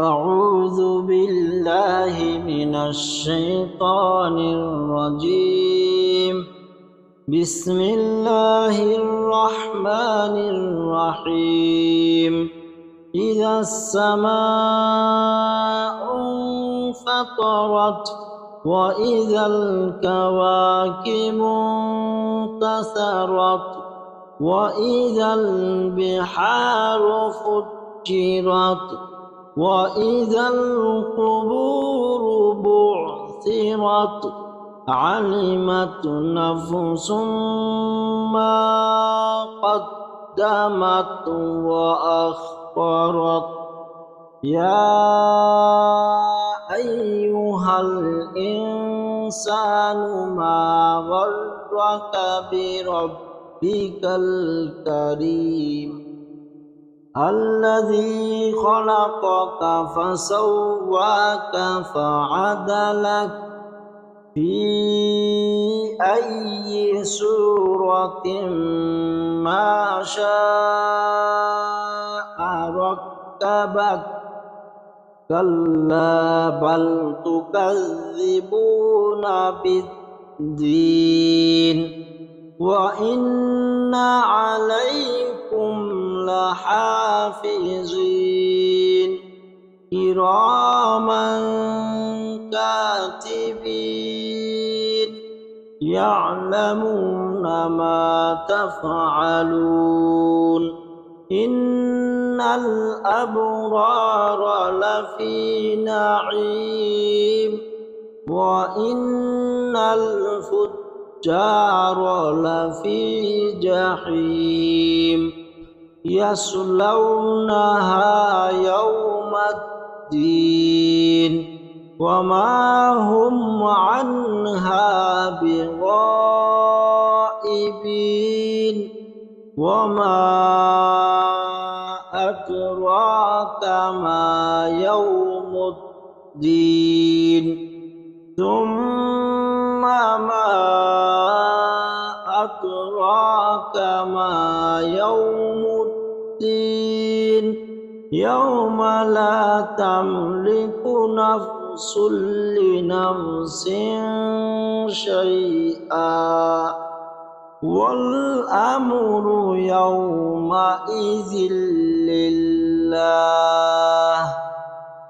أعوذ بالله من الشيطان الرجيم. بسم الله الرحمن الرحيم. إذا السماء انفطرت وإذا الكواكب انتثرت وإذا البحار فجرت وإذا القبور بعثرت علمت نفس ما قدمت وأخرت. يا أيها الإنسان ما غرك بربك الكريم الذي خلقك فسواك فعدلك في أي سورة ما شاء ركبك. كلا بل تكذبون بالدين وإن عليكم لحافظين كراما كاتبين يعلمون ما تفعلون. إن الأبرار لفي نعيم وإن الفجار لفي جحيم يصلونها يوم الدين وما هم عنها بغائبين. وما أدراك ما يوم الدين ثم ما أدراك ما يوم الدين يوم لا تملك نفس لنفس شيئا والأمر يومئذ لله.